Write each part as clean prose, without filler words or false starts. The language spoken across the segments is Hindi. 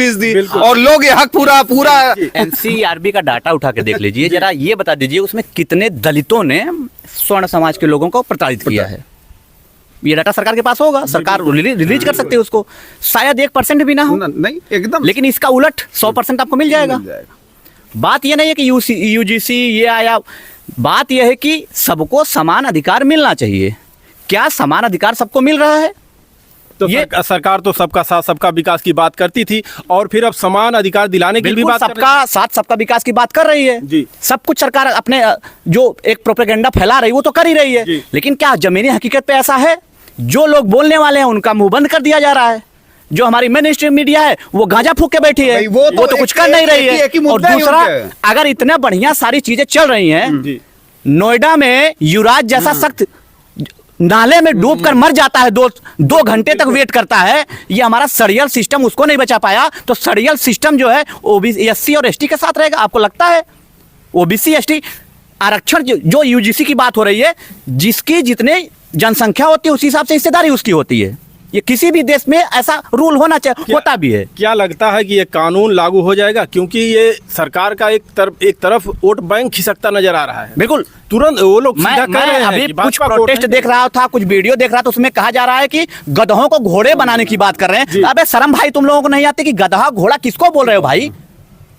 10% और लोग ये हक पूरा पूरा। एनसीईआरबी का डाटा उठा के देख लीजिए जरा, ये बता दीजिए उसमें कितने दलितों ने स्वर्ण समाज के लोगों को प्रताड़ित किया है। ये डाटा सरकार के पास होगा, सरकार रिलीज कर सकती है उसको, शायद 1% भी ना हो, नहीं एकदम, लेकिन इसका उलट 100% आपको मिल जाएगा। बात ये नहीं है कि यूजीसी ये आया, बात यह है कि सबको समान अधिकार मिलना चाहिए। क्या समान अधिकार सबको मिल रहा है? तो सरकार तो सबका साथ सबका विकास की बात करती थी और फिर अब समान अधिकार दिलाने की भी बात सबका साथ सबका विकास की बात कर रही है जी। सब कुछ सरकार अपने जो एक प्रोपेगेंडा फैला रही है वो तो कर ही रही है, लेकिन क्या जमीनी हकीकत पे ऐसा है? जो लोग बोलने वाले हैं उनका मुंह बंद कर दिया जा रहा है। जो हमारी मेन स्ट्रीम मीडिया है वो गांजा फूक के बैठी है, वो तो कुछ कर नहीं रही है। और दूसरा, अगर इतना बढ़िया सारी चीजें चल रही हैं, नोएडा में युवराज जैसा सख्त नाले में डूब कर मर जाता है, दो घंटे तक वेट करता है, ये हमारा सड़ियल सिस्टम उसको नहीं बचा पाया, तो सड़ियल सिस्टम जो है ओबीसी एससी और एसटी के साथ रहेगा। आपको लगता है ओबीसी एसटी आरक्षण जो यूजीसी की बात हो रही है, जिसकी जितने जनसंख्या होती है उसी हिसाब से हिस्सेदारी उसकी होती है। ये किसी भी देश में ऐसा रूल होना चाहिए, होता भी है। क्या लगता है कि ये कानून लागू हो जाएगा? क्योंकि ये सरकार का एक तरफ वोट बैंक खिसकता नजर आ रहा है। बिल्कुल, तुरंत वो लोग सीधा मैं अभी कुछ प्रोटेस्ट देख रहा था, कुछ वीडियो देख रहा था, उसमें कहा जा रहा है कि गधों को घोड़े बनाने की बात कर रहे हैं। अबे शर्म भाई, तुम लोगों को नहीं आती कि गधा घोड़ा किसको बोल रहे हो भाई?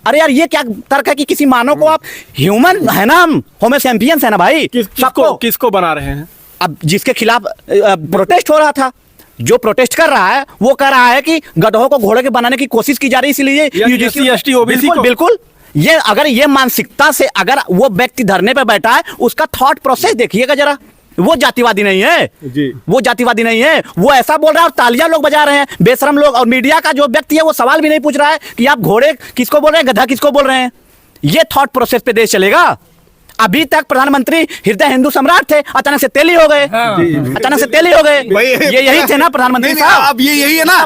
अरे यार, ये क्या तर्क है कि किसी मानव को आप ह्यूमन है ना, हम होमो सैपियंस है ना भाई। किसको बना रहे हैं? अब जिसके खिलाफ प्रोटेस्ट हो रहा था, जो प्रोटेस्ट कर रहा है वो कह रहा है कि गधों को घोड़े के बनाने की कोशिश की जा रही, इसलिए यूजीसी एसटी ओबीसी को बिल्कुल। ये अगर ये मानसिकता से अगर वो व्यक्ति धरने पे बैठा है, उसका थॉट प्रोसेस देखिएगा जरा। वो जातिवादी नहीं है जी, वो जातिवादी नहीं है, वो ऐसा बोल रहा है और तालियां लोग बजा रहे हैं, बेशरम लोग। और मीडिया का जो व्यक्ति है वो सवाल भी नहीं पूछ रहा है कि आप घोड़े किसको बोल रहे हैं, गधा किसको बोल रहे हैं। ये थॉट प्रोसेस पे देश चलेगा। अभी तक प्रधानमंत्री हृदय हिंदू सम्राट थे, अचानक से तेली हो गए। अचानक से तेली हो गए। ये यही थे ना प्रधानमंत्री साहब? अब ये यही है ना।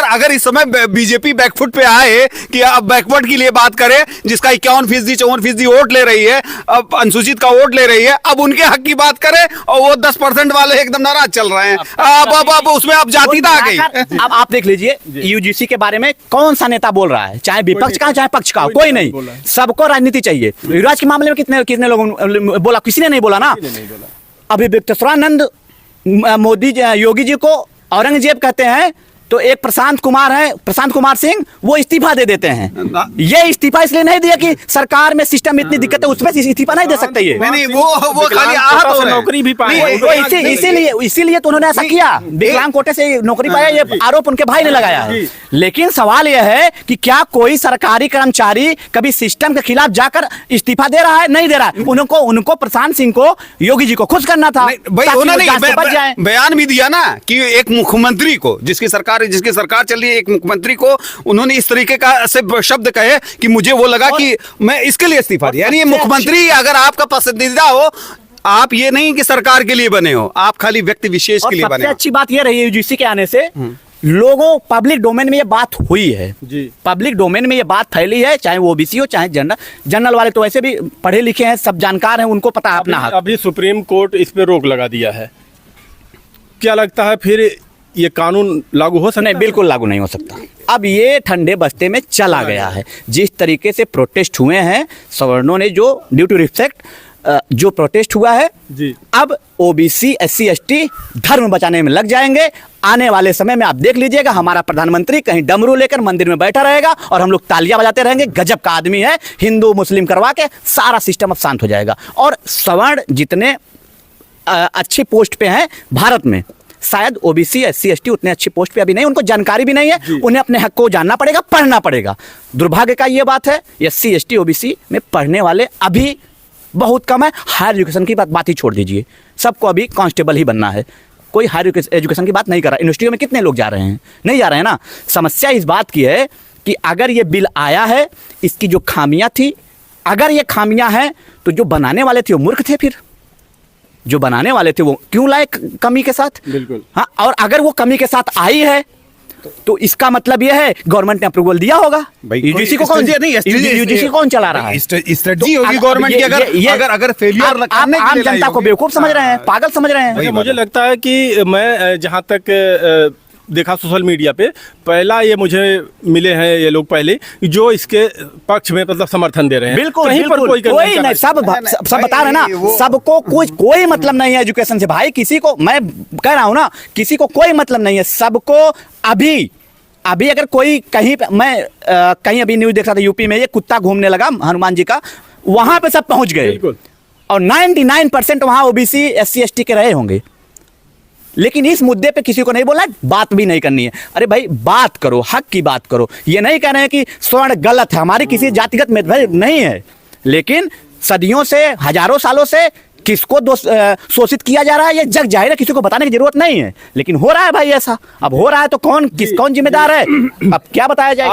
अगर इस समय बीजेपी बैकफुट पे आए कि अब बैकवर्ड के लिए बात करें, जिसका 51%, 54% वोट ले रही है, अब अनुसूचित का वोट ले रही है, अब उनके हक की बात करें और वो 10% वाले एकदम नाराज चल रहे हैं। अब उसमें अब जातीयता आ गई। अब आप देख लीजिए यूजीसी के बारे में कौन सा नेता बोल रहा है, चाहे विपक्ष का चाहे पक्ष का, कोई नहीं। सबको राजनीति चाहिए। युवराज के मामले में कितने लोगों ने बोला? किसी ने नहीं बोला ना। अभी वित्तेश्वरानंद मोदी योगी जी को औरंगजेब कहते हैं, तो एक प्रशांत कुमार है, प्रशांत कुमार सिंह, वो इस्तीफा दे देते हैं। ये इस्तीफा इसलिए नहीं दिया कि सरकार में सिस्टम में इतनी दिक्कत है, उसमें इस्तीफा नहीं दे सकते। ये नहीं, वो खाली आहत नौकरी भी पाए, इसीलिए तो उन्होंने ऐसा किया, विकलांग कोटे से नौकरी पाया। ये आरोप उनके भाई ने लगाया है। लेकिन सवाल यह है कि क्या कोई सरकारी कर्मचारी कभी सिस्टम के खिलाफ जाकर इस्तीफा दे रहा है? नहीं दे रहा है। उनको प्रशांत सिंह को, योगी जी को खुश करना था, बयान भी दिया ना कि एक मुख्यमंत्री को, जिसकी सरकार चल रही है, एक मुख्यमंत्री को उन्होंने इस तरीके का से शब्द कहे कि मुझे वो लगा कि मैं इसके लिए इस्तीफा दिया। यानी मुख्यमंत्री अगर आपका पसंदीदा हो, आप ये नहीं कि सरकार के लिए बने हो, आप खाली व्यक्ति विशेष के लिए बने हो। अच्छी बात ये रही है यूजीसी के आने से, लोगों पब्लिक डोमेन में ये बात हुई है जी। पब्लिक डोमेन में ये बात फैली है, चाहे वो ओबीसी हो चाहे जनरल वाले तो वैसे भी पढ़े लिखे हैं, सब जानकार हैं, उनको पता है अपना हक। अभी सुप्रीम कोर्ट इस पे रोक लगा दिया है। क्या लगता है फिर ये कानून लागू हो सकता है? नहीं, बिल्कुल लागू नहीं हो सकता। अब ये ठंडे बस्ते में चला गया है। जिस तरीके से प्रोटेस्ट हुए हैं सवर्णों ने, जो ड्यू टू रिस्पेक्ट जो प्रोटेस्ट हुआ है जी, अब ओबीसी एससी एसटी धर्म बचाने में लग जाएंगे। आने वाले समय में आप देख लीजिएगा, हमारा प्रधानमंत्री कहीं डमरू लेकर मंदिर में बैठा रहेगा और हम लोग तालियां बजाते रहेंगे। गजब का आदमी है, हिंदू मुस्लिम करवा के सारा सिस्टम अब शांत हो जाएगा। और सवर्ण जितने अच्छी पोस्ट पे हैं भारत में, शायद ओबीसी एससी एसटी उतने अच्छी पोस्ट पे अभी नहीं, उनको जानकारी भी नहीं है। उन्हें अपने हक को जानना पड़ेगा, पढ़ना पड़ेगा। दुर्भाग्य का ये बात है, एससी एसटी ओबीसी में पढ़ने वाले अभी बहुत कम है। हायर एजुकेशन की बात ही छोड़ दीजिए, सबको अभी कांस्टेबल ही बनना है। कोई हायर एजुकेशन की बात नहीं कर रहा। यूनिवर्सिटियों में कितने लोग जा रहे हैं? नहीं जा रहे हैं ना। समस्या इस बात की है कि अगर ये बिल आया है, इसकी जो खामियां थी, अगर ये खामियां हैं तो जो बनाने वाले थे वो मूर्ख थे। फिर जो बनाने वाले थे वो क्यों लाए कमी के साथ? बिल्कुल हाँ। और अगर वो कमी के साथ आई है तो इसका मतलब यह है गवर्नमेंट ने अप्रूवल दिया होगा। यूजीसी को कौन यूजीसी कौन चला रहा है? स्ट्रेटजी होगी गवर्नमेंट की। अगर फेलियर आम जनता को बेवकूफ समझ रहे हैं, पागल समझ रहे हैं। मुझे लगता है कि मैं जहां तक देखा सोशल मीडिया पे, पहला ये मुझे मिले हैं ये लोग पहले जो इसके पक्ष में मतलब समर्थन दे रहे हैं। बिल्कुल कहीं पर बिल्कुल, कोई नहीं, नहीं, सब नहीं, बता रहे ना, वो- सबको कोई मतलब नहीं है एजुकेशन से भाई। किसी को, मैं कह रहा हूं ना, किसी को कोई मतलब नहीं है, सबको अभी अगर कोई कहीं पे, मैं कहीं अभी न्यूज देख रहा था, यूपी में ये कुत्ता घूमने लगा हनुमान जी का, वहां पे सब पहुंच गए बिल्कुल। और 99% वहां ओबीसी एससी एसटी के रहे होंगे, लेकिन इस मुद्दे पे किसी को नहीं बोलना, बात भी नहीं करनी है। अरे भाई बात करो, हक की बात करो। ये नहीं कह रहे हैं कि स्वर्ण गलत है, हमारी किसी जातिगत में नहीं है, लेकिन सदियों से, हजारों सालों से किसको शोषित किया जा रहा है ये जग जाहिर है, किसी को बताने की जरूरत नहीं है, लेकिन हो रहा है भाई ऐसा। अब हो रहा है तो कौन जिम्मेदार है, अब क्या बताया जाए।